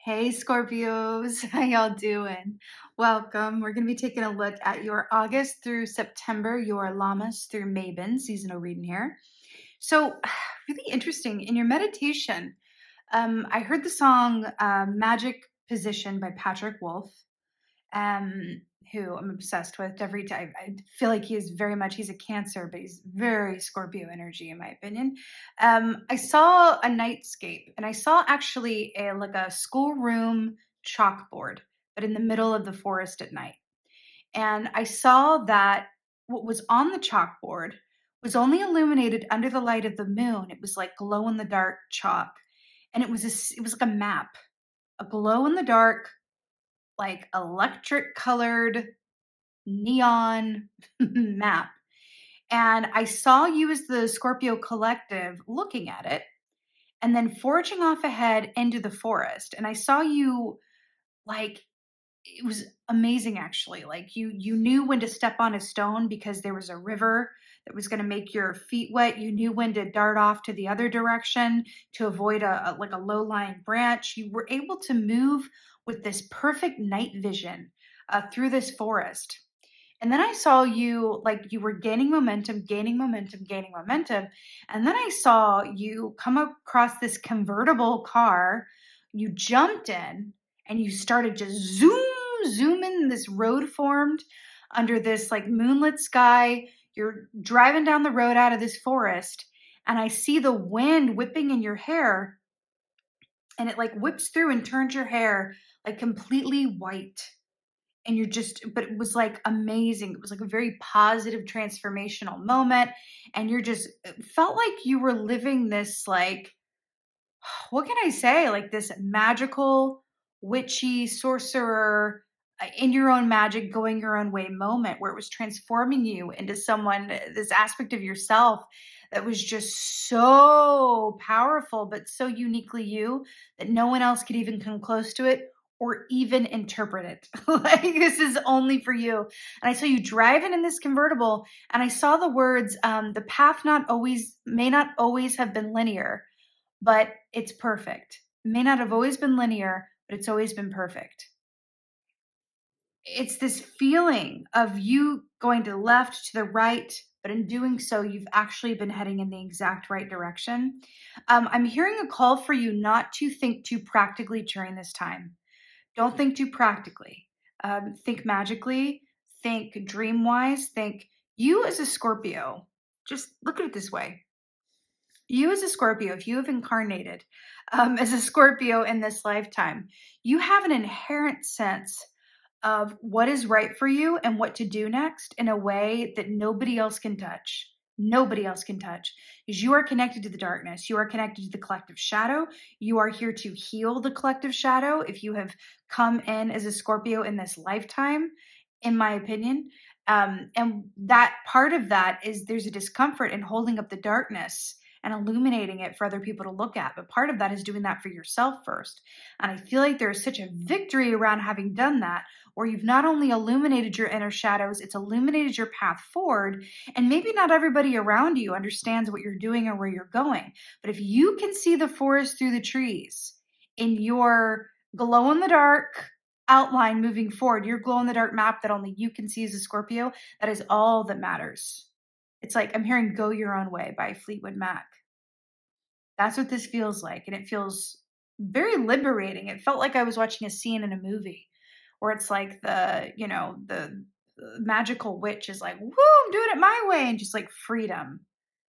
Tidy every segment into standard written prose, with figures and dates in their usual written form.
Hey Scorpios, how y'all doing? Welcome. We're going to be taking a look at your August through September, your Lammas through Mabon seasonal reading here. So, really interesting. In your meditation, I heard the song Magic Position by Patrick Wolf, who I'm obsessed with. Every time I feel like he's a Cancer, but he's very Scorpio energy, in my opinion. I saw a nightscape, and I saw actually a schoolroom chalkboard, but in the middle of the forest at night. And I saw that what was on the chalkboard was only illuminated under the light of the moon. It was like glow in the dark chalk, and it was like a map, a glow in the dark, like electric colored neon map. And I saw you as the Scorpio collective looking at it and then forging off ahead into the forest. And I saw you like it was amazing actually. Like you knew when to step on a stone because there was a river that was going to make your feet wet. You knew when to dart off to the other direction to avoid a low-lying branch. You were able to move with this perfect night vision through this forest. And then I saw you like you were gaining momentum, gaining momentum, gaining momentum. And then I saw you come across this convertible car. You jumped in and you started just zooming. This road formed under this like moonlit sky. You're driving down the road out of this forest. And I see the wind whipping in your hair. And it like whips through and turns your hair like completely white, and but it was like amazing. It was like a very positive transformational moment. And it felt like you were living this, like, what can I say? Like this magical, witchy, sorcerer, in your own magic, going your own way moment where it was transforming you into someone, this aspect of yourself that was just so powerful, but so uniquely you that no one else could even come close to it or even interpret it. Like this is only for you. And I saw you driving in this convertible, and I saw the words, the path may not always have been linear, but it's perfect. It may not have always been linear, but it's always been perfect. It's this feeling of you going to the left, to the right, but in doing so, you've actually been heading in the exact right direction. I'm hearing a call for you not to think too practically during this time. Don't think too practically. Think magically, think dream wise, think you as a Scorpio. Just look at it this way. You as a Scorpio, if you have incarnated as a Scorpio in this lifetime, you have an inherent sense of what is right for you and what to do next in a way that nobody else can touch. Nobody else can touch because you are connected to the darkness. You are connected to the collective shadow. You are here to heal the collective shadow. If you have come in as a Scorpio in this lifetime, in my opinion, and that part of that is there's a discomfort in holding up the darkness and illuminating it for other people to look at. But part of that is doing that for yourself first. And I feel like there's such a victory around having done that, where you've not only illuminated your inner shadows, it's illuminated your path forward. And maybe not everybody around you understands what you're doing or where you're going. But if you can see the forest through the trees in your glow in the dark outline moving forward, your glow in the dark map that only you can see as a Scorpio, that is all that matters. It's like I'm hearing Go Your Own Way by Fleetwood Mac. That's what this feels like. And it feels very liberating. It felt like I was watching a scene in a movie where it's like the magical witch is like, woo, I'm doing it my way. And just like freedom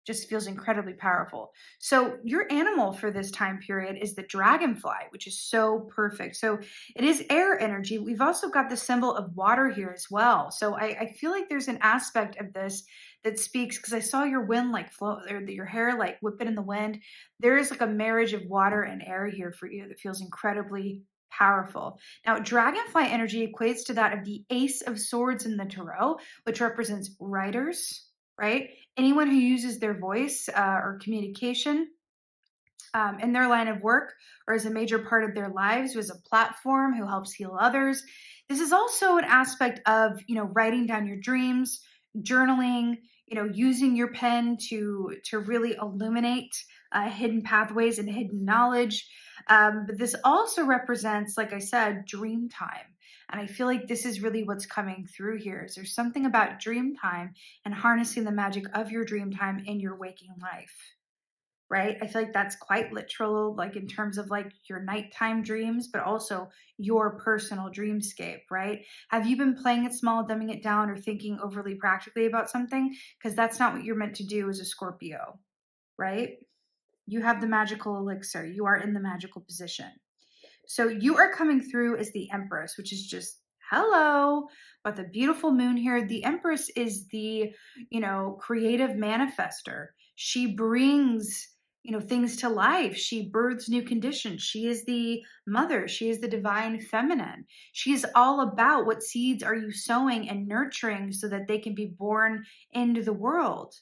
just feels incredibly powerful. So your animal for this time period is the dragonfly, which is so perfect. So it is air energy. We've also got the symbol of water here as well. So I feel like there's an aspect of this that speaks, because I saw your wind like flow, or your hair like whipping in the wind. There is like a marriage of water and air here for you that feels incredibly powerful. Now, dragonfly energy equates to that of the Ace of Swords in the Tarot, which represents writers, right? Anyone who uses their voice or communication in their line of work or as a major part of their lives, who is a platform, who helps heal others. This is also an aspect of, writing down your dreams, journaling, using your pen to really illuminate hidden pathways and hidden knowledge. But this also represents, like I said, dream time. And I feel like this is really what's coming through here. Is there's something about dream time and harnessing the magic of your dream time in your waking life, right? I feel like that's quite literal, like in terms of like your nighttime dreams, but also your personal dreamscape, right? Have you been playing it small, dumbing it down, or thinking overly practically about something? Because that's not what you're meant to do as a Scorpio, right? You have the magical elixir, you are in the magical position. So you are coming through as the Empress, which is just hello, but the beautiful moon here. The Empress is the, creative manifester. She brings, things to life. She births new conditions. She is the mother. She is the divine feminine. She is all about what seeds are you sowing and nurturing so that they can be born into the world,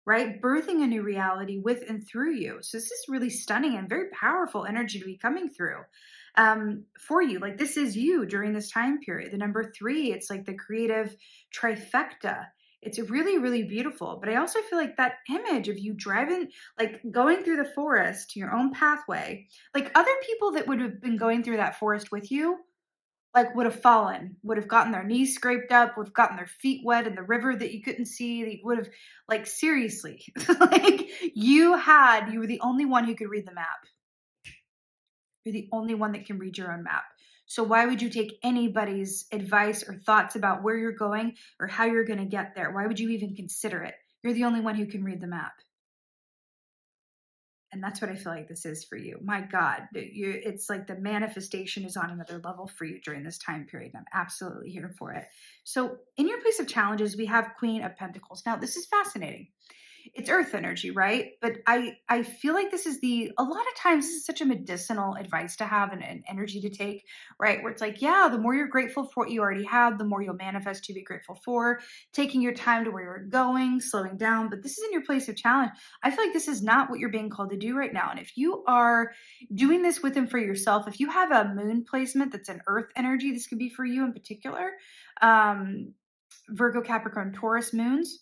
right? Birthing a new reality with and through you. So this is really stunning and very powerful energy to be coming through for you. Like this is you during this time period. The number 3, it's like the creative trifecta. It's really, really beautiful. But I also feel like that image of you driving, like going through the forest, your own pathway, like other people that would have been going through that forest with you, like would have fallen, would have gotten their knees scraped up, would have gotten their feet wet in the river that you couldn't see. They would have, like, seriously, like you were the only one who could read the map. You're the only one that can read your own map. So why would you take anybody's advice or thoughts about where you're going or how you're going to get there? Why would you even consider it? You're the only one who can read the map. And that's what I feel like this is for you. My God, it's like the manifestation is on another level for you during this time period. And I'm absolutely here for it. So in your place of challenges, we have Queen of Pentacles. Now, this is fascinating. It's earth energy, right? But I feel like this is a lot of times this is such a medicinal advice to have and an energy to take, right? Where it's like, yeah, the more you're grateful for what you already have, the more you'll manifest to be grateful for, taking your time to where you're going, slowing down. But this is in your place of challenge. I feel like this is not what you're being called to do right now. And if you are doing this with and for yourself, if you have a moon placement that's an earth energy, this could be for you in particular. Virgo, Capricorn, Taurus moons.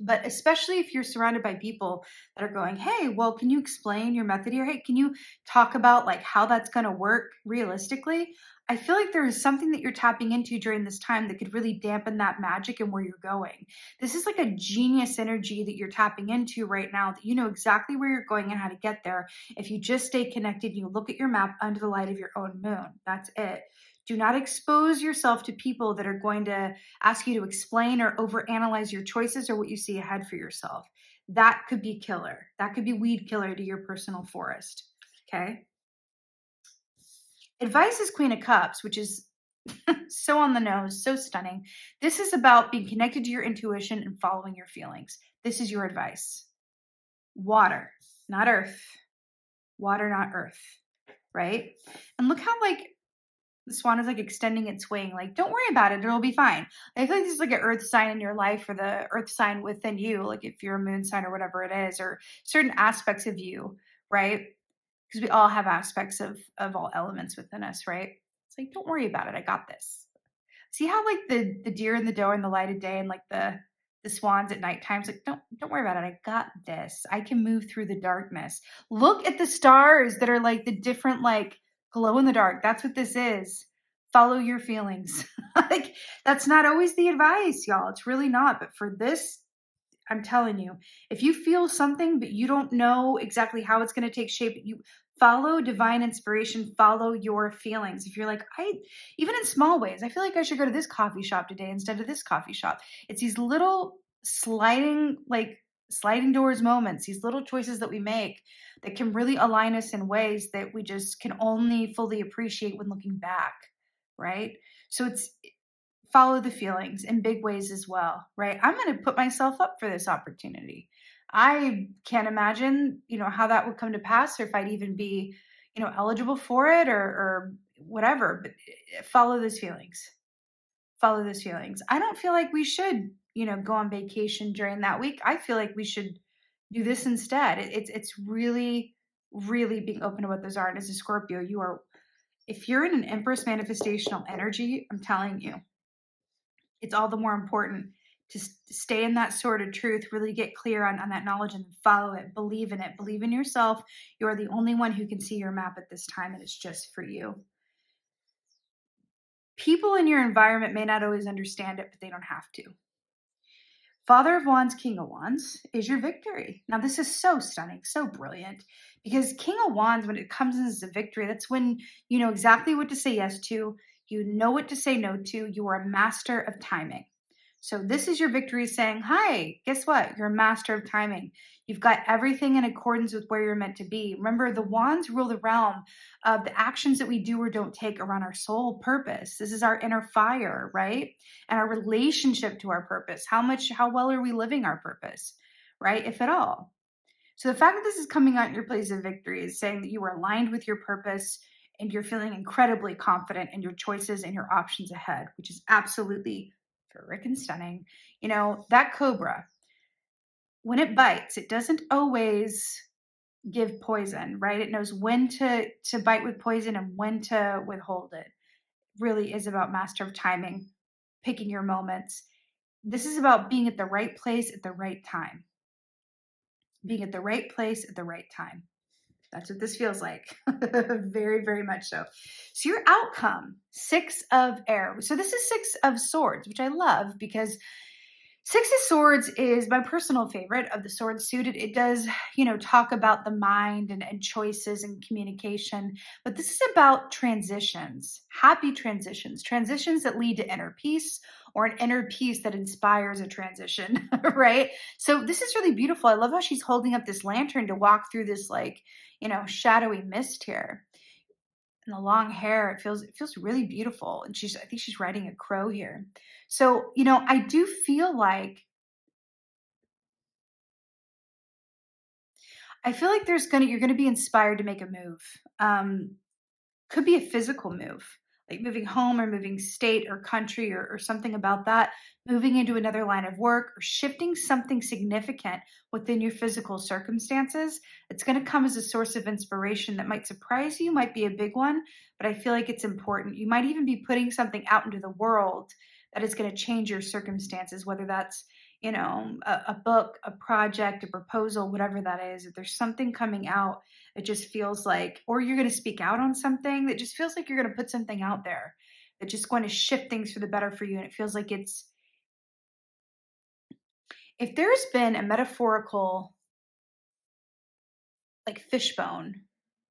But especially if you're surrounded by people that are going, hey, well, can you explain your method here? Hey, can you talk about like how that's going to work realistically? I feel like there is something that you're tapping into during this time that could really dampen that magic and where you're going. This is like a genius energy that you're tapping into right now, that you know exactly where you're going and how to get there. If you just stay connected and you look at your map under the light of your own moon, that's it. Do not expose yourself to people that are going to ask you to explain or overanalyze your choices or what you see ahead for yourself. That could be killer. That could be weed killer to your personal forest. Okay. Advice is Queen of Cups, which is so on the nose, so stunning. This is about being connected to your intuition and following your feelings. This is your advice. Water, not earth. Water, not earth. Right? And look how like the swan is like extending its wing. Like, don't worry about it. It'll be fine. I feel like this is like an earth sign in your life or the earth sign within you. Like if you're a moon sign or whatever it is, or certain aspects of you, right? Because we all have aspects of all elements within us, right? It's like, don't worry about it. I got this. See how like the deer in the doe in the light of day and like the swans at night times, like don't worry about it. I got this. I can move through the darkness. Look at the stars that are like the different like glow in the dark. That's what this is. Follow your feelings. Like that's not always the advice, y'all. It's really not. But for this, I'm telling you, if you feel something but you don't know exactly how it's going to take shape, you follow divine inspiration, follow your feelings. If you're like, even in small ways, I feel like I should go to this coffee shop today instead of this coffee shop. It's these little sliding doors moments, these little choices that we make that can really align us in ways that we just can only fully appreciate when looking back, right? So it's follow the feelings in big ways as well, right? I'm going to put myself up for this opportunity. I can't imagine, how that would come to pass or if I'd even be, eligible for it or whatever, but follow those feelings. Follow those feelings. I don't feel like we should, go on vacation during that week. I feel like we should do this instead. It's really, really being open to what those are. And as a Scorpio, if you're in an Empress manifestational energy, I'm telling you, it's all the more important to stay in that sort of truth, really get clear on that knowledge and follow it, believe in it, believe in yourself. You're the only one who can see your map at this time, and it's just for you. People in your environment may not always understand it, but they don't have to. Father of Wands, King of Wands is your victory. Now, this is so stunning, so brilliant, because King of Wands, when it comes in as a victory, that's when you know exactly what to say yes to, you know what to say no to, you are a master of timing. So, this is your victory saying, hi, guess what? You're a master of timing. You've got everything in accordance with where you're meant to be. Remember, the wands rule the realm of the actions that we do or don't take around our soul purpose. This is our inner fire, right? And our relationship to our purpose. How well are we living our purpose, right? If at all. So the fact that this is coming out in your place of victory is saying that you are aligned with your purpose and you're feeling incredibly confident in your choices and your options ahead, which is absolutely freaking stunning. You know, that cobra, when it bites, it doesn't always give poison, right? It knows when to bite with poison and when to withhold it. Really is about master of timing, picking your moments. This is about being at the right place at the right time. Being at the right place at the right time. That's what this feels like. Very, very much so. So your outcome, 6 of air. So this is 6 of swords, which I love because 6 of Swords is my personal favorite of the swords suited. It does, you know, talk about the mind and choices and communication, but this is about transitions, happy transitions, transitions that lead to inner peace or an inner peace that inspires a transition, right? So this is really beautiful. I love how she's holding up this lantern to walk through this like, you know, shadowy mist here. And the long hair, it feels really beautiful. And I think she's riding a crow here. So, you know, I do feel like you're gonna be inspired to make a move. Could be a physical move, like moving home or moving state or country or something about that, moving into another line of work or shifting something significant within your physical circumstances. It's going to come as a source of inspiration that might surprise you, might be a big one, but I feel like it's important. You might even be putting something out into the world that is going to change your circumstances, whether that's you know a book, a project, a proposal, whatever that is. If there's something coming out, it just feels like, or you're going to speak out on something that just feels like you're going to put something out there that's just going to shift things for the better for you. And it feels like if there's been a metaphorical, like fishbone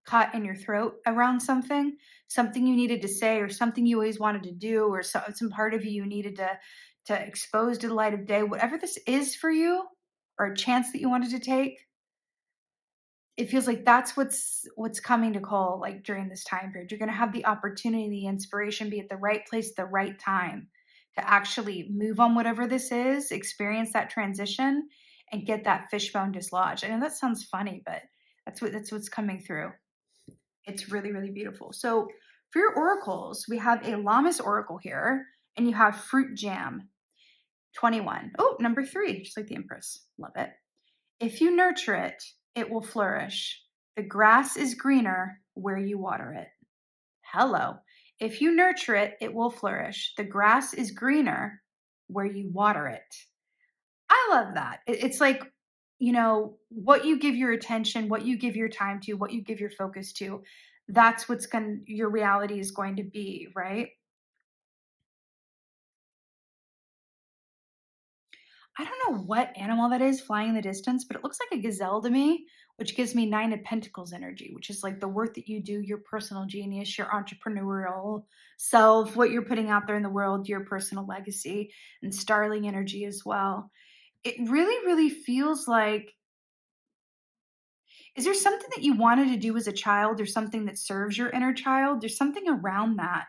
caught in your throat around something you needed to say, or something you always wanted to do, or some part of you needed to expose to the light of day, whatever this is for you, or a chance that you wanted to take, it feels like that's what's coming to call like during this time period. You're going to have the opportunity, the inspiration, be at the right place at the right time to actually move on whatever this is, experience that transition, and get that fishbone dislodged. I know that sounds funny, but that's what's coming through. It's really, really beautiful. So for your oracles, we have a Lammas oracle here, and you have fruit jam 21. Oh, number 3, just like the Empress. Love it. If you nurture it, it will flourish. The grass is greener where you water it. Hello. If you nurture it, it will flourish. The grass is greener where you water it. I love that. It's like, you know, what you give your attention, what you give your time to, what you give your focus to, that's your reality is going to be, right? I don't know what animal that is flying in the distance, but it looks like a gazelle to me, which gives me 9 of Pentacles energy, which is like the work that you do, your personal genius, your entrepreneurial self, what you're putting out there in the world, your personal legacy, and starling energy as well. It really, really feels like, is there something that you wanted to do as a child or something that serves your inner child? There's something around that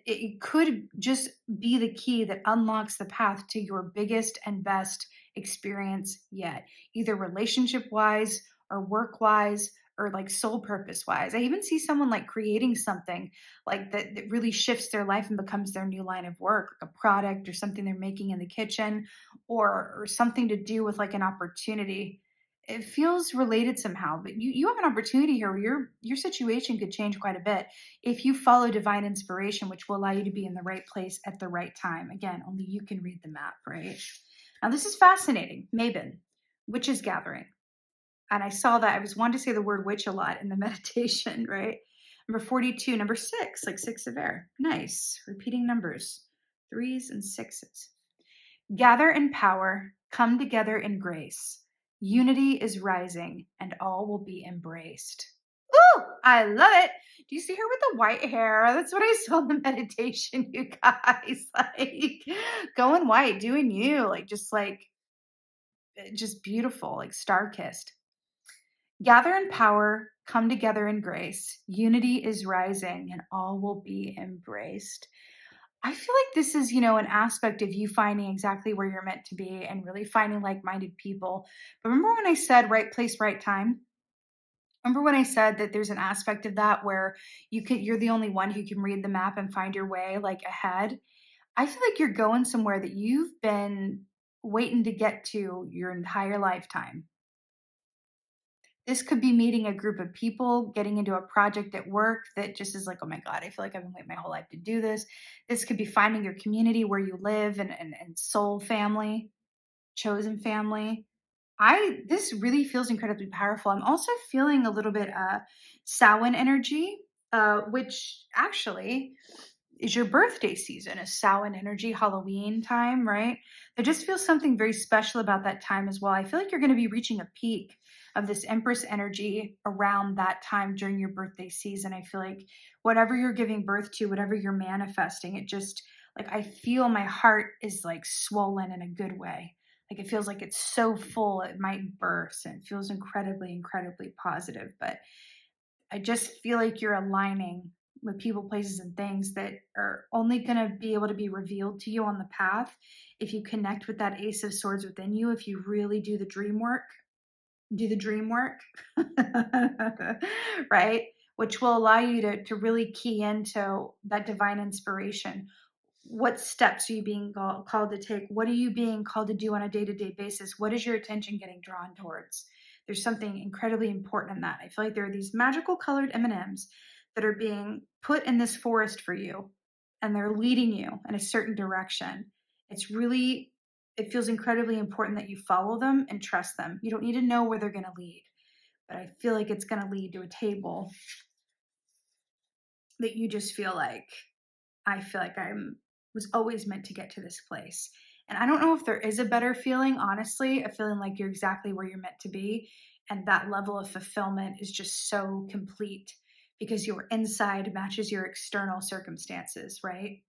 it could just be the key that unlocks the path to your biggest and best experience yet, either relationship wise or work wise or like soul purpose wise. I even see someone like creating something like that really shifts their life and becomes their new line of work, like a product or something they're making in the kitchen, or something to do with like an opportunity. it feels related somehow, but you have an opportunity here where your situation could change quite a bit if you follow divine inspiration, which will allow you to be in the right place at the right time. Again, only you can read the map, right? Now this is fascinating. Mabon, witches gathering. And I saw that I was wanting to say the word witch a lot in the meditation, right? Number 42, number 6, like 6 of air. Nice. Repeating numbers, 3s and 6s. Gather in power, come together in grace. Unity is rising, and all will be embraced. Ooh, I love it. Do you see her with the white hair? That's what I saw in the meditation, you guys. Like going white, doing you, just beautiful, like star kissed. Gather in power, come together in grace. Unity is rising, and all will be embraced. I feel like this is, an aspect of you finding exactly where you're meant to be and really finding like-minded people. But remember when I said right place, right time? Remember when I said that there's an aspect of that where you're the only one who can read the map and find your way like ahead? I feel like you're going somewhere that you've been waiting to get to your entire lifetime. This could be meeting a group of people, getting into a project at work that just is like, oh my God, I feel like I've been waiting my whole life to do this. This could be finding your community where you live and soul family, chosen family. This really feels incredibly powerful. I'm also feeling a little bit Samhain energy, which actually is your birthday season, a Samhain energy, Halloween time, right? There just feels something very special about that time as well. I feel like you're going to be reaching a peak of this Empress energy around that time during your birthday season. I feel like whatever you're giving birth to, whatever you're manifesting, it just like I feel my heart is like swollen in a good way. Like it feels like it's so full it might burst, and it feels incredibly, incredibly positive. But I just feel like you're aligning with people, places, and things that are only going to be able to be revealed to you on the path if you connect with that Ace of Swords within you, if you really do the dream work, right? Which will allow you to really key into that divine inspiration. What steps are you being called to take? What are you being called to do on a day-to-day basis? What is your attention getting drawn towards? There's something incredibly important in that. I feel like there are these magical colored M&Ms that are being put in this forest for you, and they're leading you in a certain direction. It feels incredibly important that you follow them and trust them. You don't need to know where they're going to lead, but I feel like it's going to lead to a table that you just feel like I feel like I was always meant to get to this place. And I don't know if there is a better feeling, honestly, a feeling like you're exactly where you're meant to be. And that level of fulfillment is just so complete because your inside matches your external circumstances, right?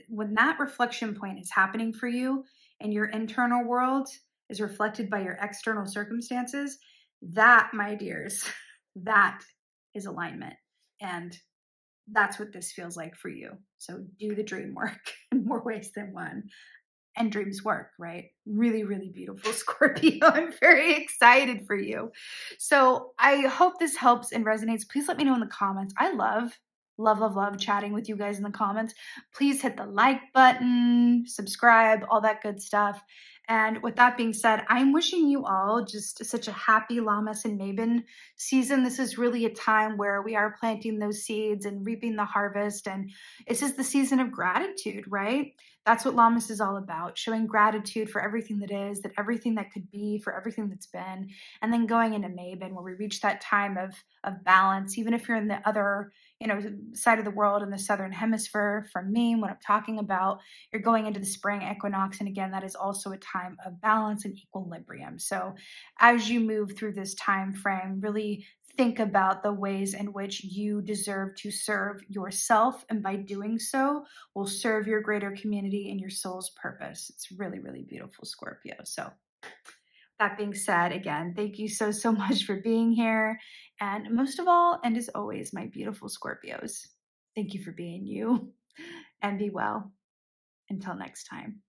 When that reflection point is happening for you and your internal world is reflected by your external circumstances, that, my dears, that is alignment. And that's what this feels like for you. So do the dream work in more ways than one. And dreams work, right? Really, really beautiful, Scorpio. I'm very excited for you. So I hope this helps and resonates. Please let me know in the comments. I love chatting with you guys in the comments. Please hit the like button, subscribe, all that good stuff. And with that being said, I'm wishing you all just such a happy Lammas-Mabon season. This is really a time where we are planting those seeds and reaping the harvest. And this is the season of gratitude, right? That's what Lammas is all about, showing gratitude for everything that is, that everything that could be, for everything that's been, and then going into Mabon where we reach that time of balance, even if you're in the other, side of the world in the southern hemisphere. From me, what I'm talking about, you're going into the spring equinox, and again, that is also a time of balance and equilibrium. So as you move through this time frame, really think about the ways in which you deserve to serve yourself, and by doing so will serve your greater community and your soul's purpose. It's really, really beautiful, Scorpio. So that being said, again, thank you so much for being here. And most of all, and as always, my beautiful Scorpios, thank you for being you, and be well. Until next time.